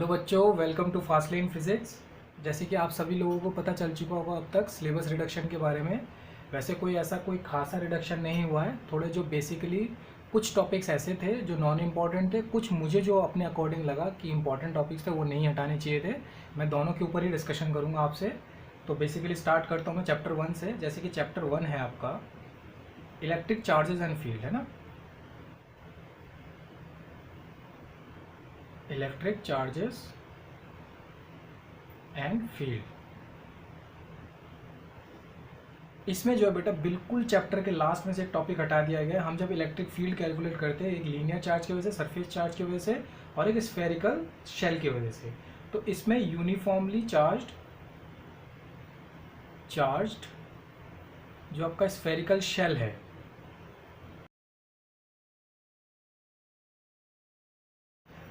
Hello बच्चों, welcome to fast lane physics. जैसे कि आप सभी लोगों को पता चल चुका होगा अब तक सिलेबस रिडक्शन के बारे में। वैसे कोई खासा रिडक्शन नहीं हुआ है। थोड़े जो बेसिकली कुछ टॉपिक्स ऐसे थे जो नॉन इम्पॉर्टेंट थे, कुछ मुझे जो अपने अकॉर्डिंग लगा कि इंपॉर्टेंट टॉपिक्स थे वो नहीं हटाने चाहिए थे। मैं दोनों के ऊपर ही डिस्कशन करूँगा आपसे। तो बेसिकली स्टार्ट करता हूँ मैं चैप्टर 1 से। जैसे कि चैप्टर 1 है आपका इलेक्ट्रिक चार्जेस एंड फील्ड, है ना। Electric charges and field. इसमें जो है बेटा बिल्कुल चैप्टर के लास्ट में से एक टॉपिक हटा दिया गया है। हम जब इलेक्ट्रिक फील्ड कैलकुलेट करते हैं एक लीनियर चार्ज की वजह से, सरफेस चार्ज की वजह से और एक स्फेरिकल शेल की वजह से, तो इसमें यूनिफॉर्मली चार्ज्ड जो आपका स्फेरिकल शेल है,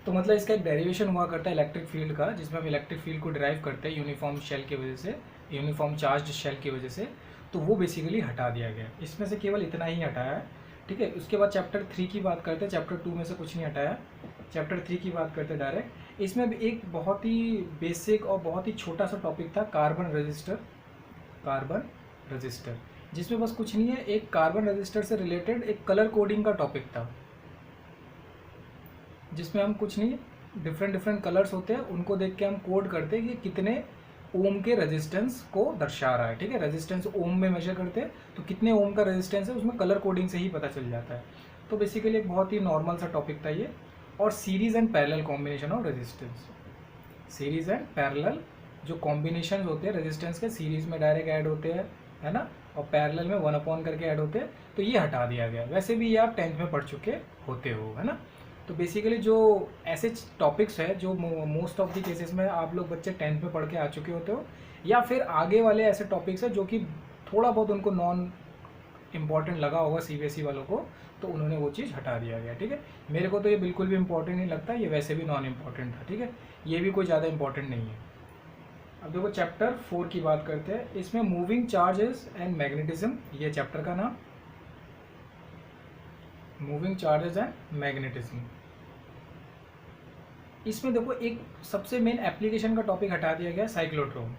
तो मतलब इसका एक डेरिवेशन हुआ करता है इलेक्ट्रिक फील्ड का, जिसमें हम इलेक्ट्रिक फील्ड को डिराइव करते हैं यूनिफॉर्म शेल की वजह से, यूनिफॉर्म चार्ज शेल की वजह से। तो वो बेसिकली हटा दिया गया। इसमें से केवल इतना ही हटाया है, ठीक है। उसके बाद चैप्टर 3 की बात करते हैं। चैप्टर 2 में से कुछ नहीं हटाया। चैप्टर 3 की बात करते हैं डायरेक्ट। इसमें भी एक बहुत ही बेसिक और बहुत ही छोटा सा टॉपिक था, कार्बन रजिस्टर, जिसमें बस कुछ नहीं है, एक कार्बन रजिस्टर से रिलेटेड एक कलर कोडिंग का टॉपिक था, जिसमें हम कुछ नहीं, डिफरेंट कलर्स होते हैं, उनको देख के हम कोड करते हैं कि कितने ओम के रेजिस्टेंस को दर्शा रहा है, ठीक है। रेजिस्टेंस ओम में मेजर करते हैं, तो कितने ओम का रेजिस्टेंस है उसमें कलर कोडिंग से ही पता चल जाता है। तो बेसिकली एक बहुत ही नॉर्मल सा टॉपिक था ये। और series and parallel combination of resistance, series and parallel जो कॉम्बिनेशन होते हैं रेजिस्टेंस के, सीरीज में डायरेक्ट ऐड होते हैं, है ना, और पैरेलल में 1/, करके ऐड होते हैं, तो ये हटा दिया गया। वैसे भी ये आप 10th में पढ़ चुके होते हो, है ना। तो बेसिकली जो ऐसे टॉपिक्स है जो मोस्ट ऑफ द केसेस में आप लोग बच्चे 10th में पढ़ के आ चुके होते हो, या फिर आगे वाले ऐसे टॉपिक्स है जो कि थोड़ा बहुत उनको नॉन इम्पॉर्टेंट लगा होगा सीबीएसई वालों को, तो उन्होंने वो चीज़ हटा दिया गया, ठीक है। मेरे को तो ये बिल्कुल भी इंपॉर्टेंट नहीं लगता, ये वैसे भी नॉन इम्पॉर्टेंट था, ठीक है। ये भी कोई ज़्यादा इंपॉर्टेंट नहीं है। अब देखो चैप्टर 4 की बात करते हैं। इसमें मूविंग चार्जेस एंड मैग्नेटिज्म, ये चैप्टर का नाम, मूविंग चार्जेस एंड मैग्नेटिज्म। इसमें देखो एक सबसे मेन एप्लीकेशन का टॉपिक हटा दिया गया, साइक्लोट्रॉन।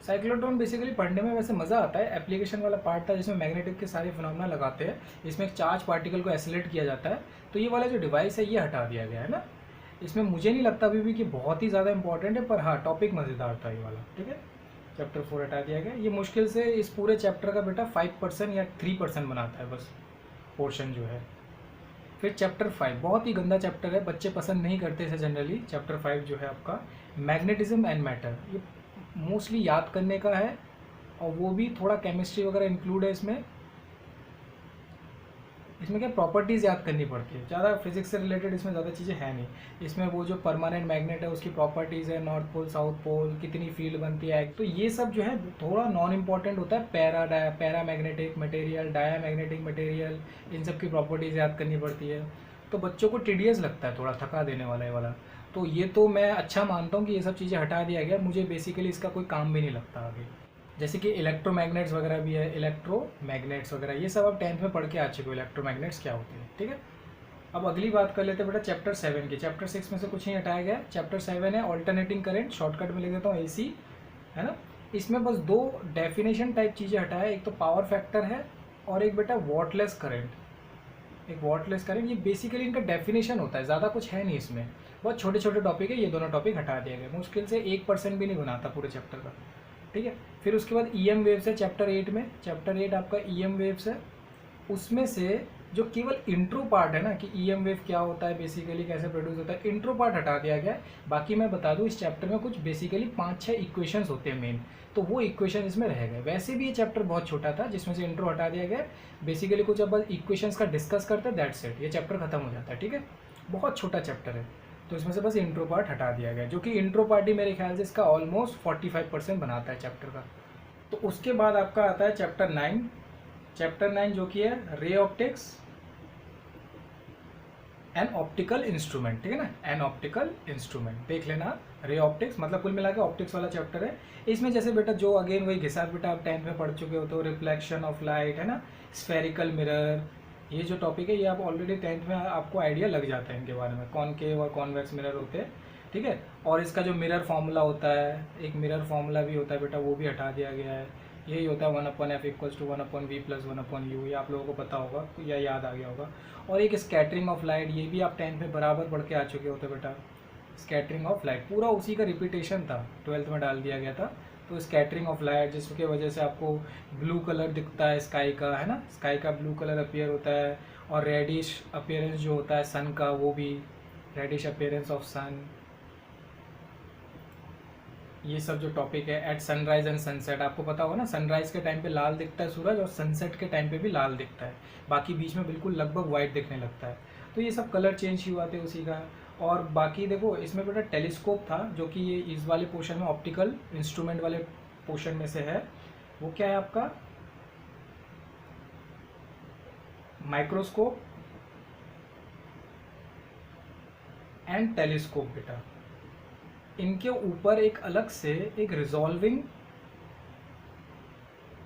साइक्लोट्रॉन बेसिकली पढ़ने में वैसे मज़ा आता है। एप्लीकेशन वाला पार्ट था जिसमें मैग्नेटिक के सारे फिनोमेना लगाते हैं, इसमें एक चार्ज पार्टिकल को एक्सेलरेट किया जाता है। तो ये वाला जो डिवाइस है ये हटा दिया गया है ना। इसमें मुझे नहीं लगता अभी भी कि बहुत ही ज़्यादा इंपॉर्टेंट है, पर हाँ टॉपिक मज़ेदार था ये वाला, ठीक है। चैप्टर 4 हटा दिया गया। ये मुश्किल से इस पूरे चैप्टर का बेटा 5% या 3% बनाता है बस पोर्शन जो है। फिर चैप्टर 5 बहुत ही गंदा चैप्टर है, बच्चे पसंद नहीं करते इसे जनरली। चैप्टर 5 जो है आपका मैग्नेटिज्म एंड मैटर, ये मोस्टली याद करने का है, और वो भी थोड़ा केमिस्ट्री वगैरह इंक्लूड है इसमें। इसमें क्या प्रॉपर्टीज़ याद करनी पड़ती है, ज़्यादा फिजिक्स से रिलेटेड इसमें ज़्यादा चीज़ें हैं नहीं। इसमें वो जो परमानेंट मैग्नेट है उसकी प्रॉपर्टीज़ है, नॉर्थ पोल साउथ पोल, कितनी फील्ड बनती है, तो ये सब जो है थोड़ा नॉन इम्पॉर्टेंट होता है। Paramagnetic material, diamagnetic material, इन सब की प्रॉपर्टीज़ याद करनी पड़ती है। तो बच्चों को टीडियस लगता है, थोड़ा थका देने वाला है वाला। तो ये तो मैं अच्छा मानता हूँ कि ये सब चीज़ें हटा दिया गया। मुझे बेसिकली इसका कोई काम भी नहीं लगता आगे। जैसे कि इलेक्ट्रोमैग्नेट्स वगैरह भी है, इलेक्ट्रोमैग्नेट्स वगैरह ये सब आप 10th में पढ़ के आ चुके हो, इलेक्ट्रोमैग्नेट्स क्या होते हैं, ठीक है। अब अगली बात कर लेते हैं बेटा चैप्टर 7 की। चैप्टर 6 में से कुछ नहीं हटाया गया। चैप्टर 7 है ऑल्टरनेटिंग करंट, शॉर्टकट में लिख देता हूँ एसी, है ना। इसमें बस 2 डेफिनेशन टाइप चीज़ें हटाया, एक तो पावर फैक्टर है और एक बेटा वॉटलेस करंट। एक वॉटलेस करंट, ये बेसिकली इनका डेफिनेशन होता है, ज़्यादा कुछ है नहीं इसमें, बहुत छोटे छोटे टॉपिक है। ये दोनों टॉपिक हटा दिए गए, मुश्किल से 1% भी नहीं बनाता पूरे चैप्टर का, ठीक है। फिर उसके बाद ईएम वेव्स है चैप्टर 8 में। चैप्टर 8 आपका ईएम वेव्स है। उसमें से जो केवल इंट्रो पार्ट है ना कि ईएम वेव क्या होता है, बेसिकली कैसे प्रोड्यूस होता है, इंट्रो पार्ट हटा दिया गया है। बाकी मैं बता दूं इस चैप्टर में कुछ बेसिकली 5-6 इक्वेशंस होते हैं मेन, तो वो इक्वेशन इसमें रह गए। वैसे भी ये चैप्टर बहुत छोटा था जिसमें से इंट्रो हटा दिया गया। बेसिकली कुछ अब इक्वेशंस का डिस्कस करते हैं, दैट्स इट, ये चैप्टर खत्म हो जाता है, ठीक है। बहुत छोटा चैप्टर है, तो इसमें से बस इंट्रो पार्ट हटा दिया गया, जो कि इंट्रो पार्ट ही मेरे ख्याल से इसका ऑलमोस्ट 45% बनाता है चैप्टर का। तो उसके बाद आपका आता है चैप्टर 9। चैप्टर 9 जो कि है ray optics an optical instrument, ठीक है ना, एन ऑप्टिकल इंस्ट्रूमेंट देख लेना। रे ऑप्टिक्स मतलब कुल मिला के ऑप्टिक्स वाला चैप्टर है। इसमें जैसे बेटा जो अगेन वही घिसा बेटा आप 10th में पढ़ चुके हो, तो रिफ्लेक्शन ऑफ लाइट, है ना, स्फेरिकल मिरर, ये जो टॉपिक है ये आप ऑलरेडी 10th में आपको आइडिया लग जाता है इनके बारे में, कॉनकेव और कॉन्वेक्स मिरर होते हैं, ठीक है। और इसका जो मिरर फार्मूला होता है, एक मिरर फार्मूला भी होता है बेटा, वो भी हटा दिया गया है। यही होता है 1/f equals to 1/v plus 1/u, ये आप लोगों को पता होगा या याद आ गया होगा। और एक स्कैटरिंग ऑफ लाइट, ये भी आप 10th में बराबर पढ़ के आ चुके होते बेटा। स्कैटरिंग ऑफ लाइट पूरा उसी का रिपीटेशन था, 12th में डाल दिया गया था। तो स्कैटरिंग ऑफ लाइट, जिसकी वजह से आपको ब्लू कलर दिखता है स्काई का, है ना, स्काई का ब्लू कलर अपीयर होता है। और रेडिश अपीयरेंस जो होता है सन का, वो भी रेडिश अपीयरेंस ऑफ सन। ये सब जो टॉपिक है, एट सनराइज एंड सनसेट, आपको पता होगा ना, सनराइज के टाइम पे लाल दिखता है सूरज और सनसेट के टाइम पे भी लाल दिखता है, बाकी बीच में बिल्कुल लगभग वाइट दिखने लगता है। तो ये सब कलर चेंज हुआ थे उसी का। और बाकी देखो इसमें बेटा टेलीस्कोप था, जो कि ये इस वाले पोर्शन में ऑप्टिकल इंस्ट्रूमेंट वाले पोर्शन में से है। वो क्या है आपका, माइक्रोस्कोप एंड टेलीस्कोप बेटा। इनके ऊपर एक अलग से एक रिजॉल्विंग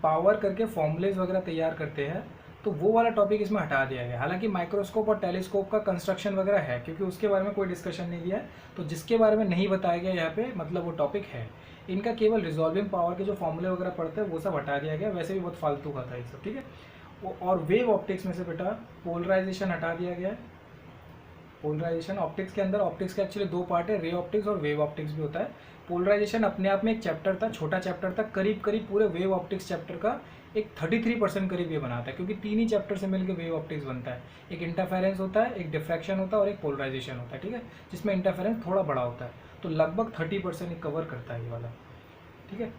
पावर करके फॉर्मूलेज वगैरह तैयार करते हैं, तो वो वाला टॉपिक इसमें हटा दिया गया। हालांकि माइक्रोस्कोप और टेलीस्कोप का कंस्ट्रक्शन वगैरह है, क्योंकि उसके बारे में कोई डिस्कशन नहीं दिया है, तो जिसके बारे में नहीं बताया गया यहाँ पे मतलब वो टॉपिक है। इनका केवल रिजॉल्विंग पावर के जो फॉर्मूले वगैरह पढ़ते हैं वो सब हटा दिया गया, वैसे भी बहुत फालतू का था ये सब, ठीक है। और वेव ऑप्टिक्स में से बेटा पोलराइजेशन हटा दिया गया है। पोलराइजेशन ऑप्टिक्स के अंदर, ऑप्टिक्स के एक्चुअली दो पार्ट है, रे ऑप्टिक्स और वेव ऑप्टिक्स भी होता है। पोलराइजेशन अपने आप में एक चैप्टर था, छोटा चैप्टर था, करीब करीब पूरे वेव ऑप्टिक्स चैप्टर का एक 33% करीब ये बनाता है, क्योंकि 3 ही चैप्टर से मिलकर वेव ऑप्टिक्स बनता है। एक इंटरफेरेंस होता है, एक डिफ्रैक्शन होता है और एक पोलराइजेशन होता है, ठीक है, जिसमें इंटरफेरेंस थोड़ा बड़ा होता है। तो लगभग 30% कवर करता है ये वाला, ठीक है,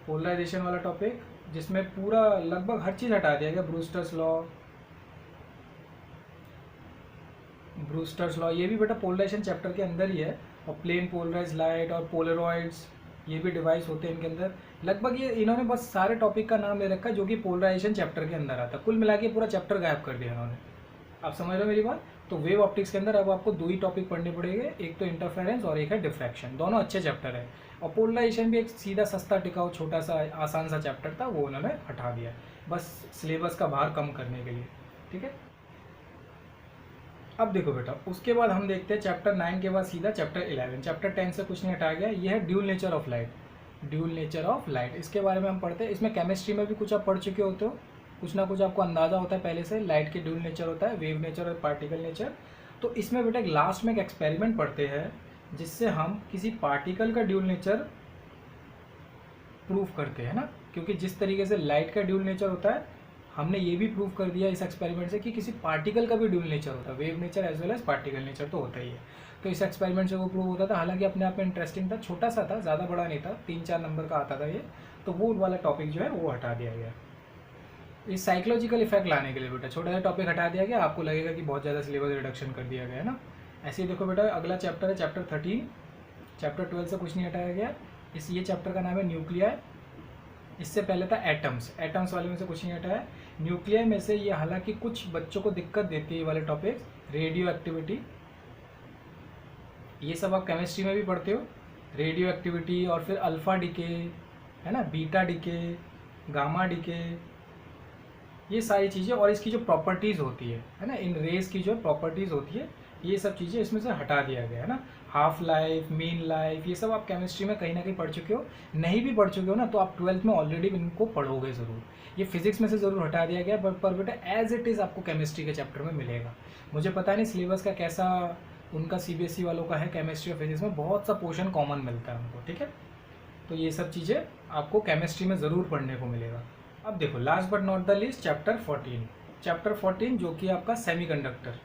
पोलराइजेशन वाला टॉपिक, जिसमें पूरा लगभग हर चीज़ हटा दिया गया। ब्रूस्टर्स लॉ ये भी बेटा पोलराइजेशन चैप्टर के अंदर ही है। और प्लेन पोलराइज लाइट और पोलरॉइड्स, ये भी डिवाइस होते हैं इनके अंदर। लगभग ये इन्होंने बस सारे टॉपिक का नाम ले रखा है जो कि पोलराइजेशन चैप्टर के अंदर आता है। कुल मिला के पूरा चैप्टर गायब कर दिया इन्होंने। आप समझ रहे हो मेरी बात। तो वेव ऑप्टिक्स के अंदर अब आपको 2 ही टॉपिक पढ़ने पड़ेंगे, एक तो इंटरफेरेंस और एक है डिफ्रैक्शन। दोनों अच्छे चैप्टर है। और पोलराइजेशन भी एक सीधा सस्ता टिकाऊ छोटा सा आसान सा चैप्टर था, वो उन्होंने हटा दिया बस सिलेबस का भार कम करने के लिए, ठीक है। अब देखो बेटा, उसके बाद हम देखते हैं चैप्टर 9 के बाद सीधा चैप्टर 11। चैप्टर 10 से कुछ नहीं हटाया गया। ये है dual nature of light. Dual nature of light, इसके बारे में हम पढ़ते हैं। इसमें केमिस्ट्री में भी कुछ आप पढ़ चुके होते हो, कुछ ना कुछ आपको अंदाजा होता है पहले से। लाइट के ड्यूल नेचर होता है, वेव नेचर और पार्टिकल नेचर। तो इसमें बेटा लास्ट में एक एक्सपेरिमेंट पढ़ते हैं, जिससे हम किसी पार्टिकल का ड्यूल नेचर प्रूव करते हैं ना। क्योंकि जिस तरीके से लाइट का ड्यूल नेचर होता है, हमने ये भी प्रूव कर दिया इस एक्सपेरिमेंट से कि किसी पार्टिकल का भी ड्यूल नेचर होता है। Wave nature as well as particle nature तो होता ही है। तो इस एक्सपेरिमेंट से वो प्रूव होता था। हालांकि अपने आप में इंटरेस्टिंग था, छोटा सा था, ज़्यादा बड़ा नहीं था, 3-4 नंबर का आता था ये। तो वो वाला टॉपिक जो है वो हटा दिया गया। इस साइकोलॉजिकल इफेक्ट लाने के लिए बेटा छोटा सा टॉपिक हटा दिया गया। आपको लगेगा कि बहुत ज़्यादा सिलेबस रिडक्शन कर दिया गया है ना। ऐसे ही देखो बेटा, अगला चैप्टर है चैप्टर 13। चैप्टर 12 से कुछ नहीं हटाया गया। ये चैप्टर का नाम है न्यूक्लियर। इससे पहले था एटम्स। एटम्स वाले में से कुछ नहीं हटाया। न्यूक्लियर में से ये हालांकि कुछ बच्चों को दिक्कत देती है ये वाले टॉपिक। रेडियो एक्टिविटी, ये सब आप केमिस्ट्री में भी पढ़ते हो। रेडियो एक्टिविटी और फिर अल्फा डिके, है ना, बीटा डिके, गामा डिके, ये सारी चीज़ें और इसकी जो प्रॉपर्टीज़ होती है ना, इन रेस की जो प्रॉपर्टीज़ होती है, ये सब चीज़ें इसमें से हटा दिया गया है ना। हाफ लाइफ, मीन लाइफ, ये सब आप केमिस्ट्री में कहीं ना कहीं पढ़ चुके हो। नहीं भी पढ़ चुके हो ना, तो आप 12th में ऑलरेडी इनको पढ़ोगे ज़रूर। ये फिजिक्स में से ज़रूर हटा दिया गया, पर बेटा एज इट इज़ आपको केमिस्ट्री के चैप्टर में मिलेगा। मुझे पता नहीं सिलेबस का कैसा उनका CBSE वालों का है। केमिस्ट्री और फिजिक्स में बहुत सा पोर्शन कॉमन मिलता है उनको, ठीक है। तो ये सब चीज़ें आपको केमिस्ट्री में ज़रूर पढ़ने को मिलेगा। अब देखो last but not the least chapter 14। Chapter 14 जो कि आपका सेमीकंडक्टर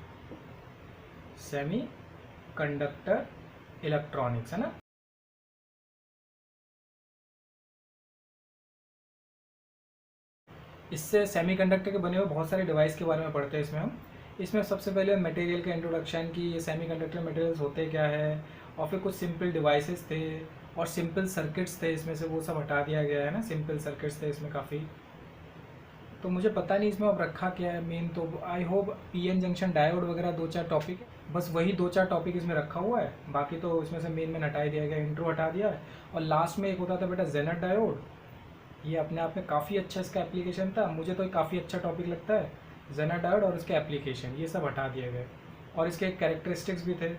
इलेक्ट्रॉनिक्स है ना। इससे सेमीकंडक्टर के बने हुए बहुत सारे डिवाइस के बारे में पढ़ते हैं इसमें सबसे पहले मटेरियल का इंट्रोडक्शन की ये सेमीकंडक्टर मटेरियल्स होते क्या है, और फिर कुछ सिंपल डिवाइसेस थे और सिंपल सर्किट्स थे इसमें से, वो सब हटा दिया गया है ना। सिंपल सर्किट्स थे इसमें काफ़ी। तो मुझे पता नहीं इसमें अब रखा क्या है मेन। तो I hope PN junction diode वगैरह 2-4 टॉपिक, बस वही 2-4 टॉपिक इसमें रखा हुआ है। बाकी तो इसमें से मेन में हटा दिया गया, इंट्रो हटा दिया है। और लास्ट में एक होता था बेटा जेनर डायोड। ये अपने आप में काफ़ी अच्छा इसका एप्लीकेशन था, मुझे तो काफ़ी अच्छा टॉपिक लगता है जेनर डायोड और उसके एप्लीकेशन, ये सब हटा दिया गया। और इसके कैरेक्टरिस्टिक्स भी थे।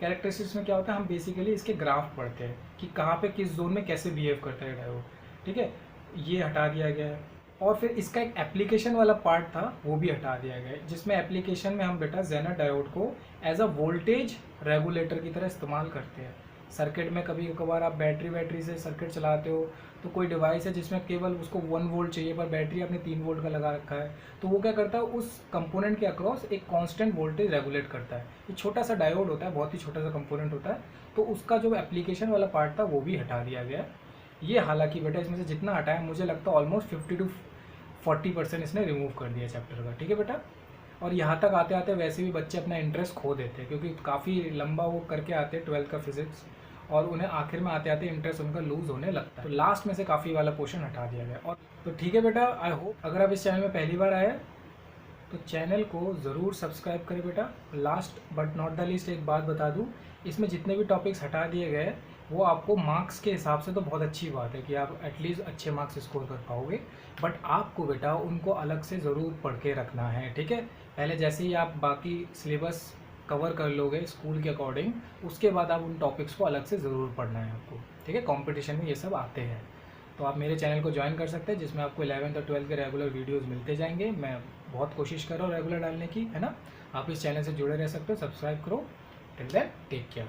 कैरेक्टरिस्टिक्स में क्या होता है, हम बेसिकली इसके ग्राफ पढ़ते हैं कि कहाँ पे किस जोन में कैसे बिहेव करता है डायोड, ठीक है, ये हटा दिया गया है। और फिर इसका एक एप्लीकेशन वाला पार्ट था, वो भी हटा दिया गया है, जिसमें एप्लीकेशन में हम बेटा जेनर डायोड को एज अ वोल्टेज रेगुलेटर की तरह इस्तेमाल करते हैं। सर्किट में कभी कभार आप बैटरी से सर्किट चलाते हो, तो कोई डिवाइस है जिसमें केवल उसको 1 वोल्ट चाहिए पर बैटरी आपने 3 वोल्ट का लगा रखा है, तो वो क्या करता है, उस कंपोनेंट के अक्रॉस एक कांस्टेंट वोल्टेज रेगुलेट करता है। ये छोटा सा डायोड होता है, बहुत ही छोटा सा कंपोनेंट होता है। तो उसका जो एप्लीकेशन वाला पार्ट था वो भी हटा दिया गया। ये हालांकि बेटा इसमें से जितना हटाया मुझे लगता है ऑलमोस्ट 50 to 40% इसने रिमूव कर दिया चैप्टर का, ठीक है बेटा। और यहाँ तक आते आते वैसे भी बच्चे अपना इंटरेस्ट खो देते हैं, क्योंकि काफ़ी लंबा वो करके आते हैं 12th का फिजिक्स, और उन्हें आखिर में आते आते इंटरेस्ट उनका लूज होने लगता है। तो लास्ट में से काफ़ी वाला पोर्शन हटा दिया गया। और तो ठीक है बेटा, आई होप अगर आप इस चैनल में पहली बार आए तो चैनल को ज़रूर सब्सक्राइब करें बेटा। Last but not the least एक बात बता दूँ, इसमें जितने भी टॉपिक्स हटा दिए गए वो आपको मार्क्स के हिसाब से तो बहुत अच्छी बात है कि आप एटलीस्ट अच्छे मार्क्स स्कोर कर पाओगे, बट आपको बेटा उनको अलग से ज़रूर पढ़ के रखना है, ठीक है। पहले जैसे ही आप बाकी सिलेबस कवर कर लोगे स्कूल के अकॉर्डिंग, उसके बाद आप उन टॉपिक्स को अलग से ज़रूर पढ़ना है आपको, ठीक है। कंपटीशन में ये सब आते हैं। तो आप मेरे चैनल को ज्वाइन कर सकते हैं, जिसमें आपको 11th और 12th के रेगुलर वीडियोस मिलते जाएंगे। मैं बहुत कोशिश कर रहा हूँ रेगुलर डालने की, है ना। आप इस चैनल से जुड़े रह सकते हो, सब्सक्राइब करो। Till then take care.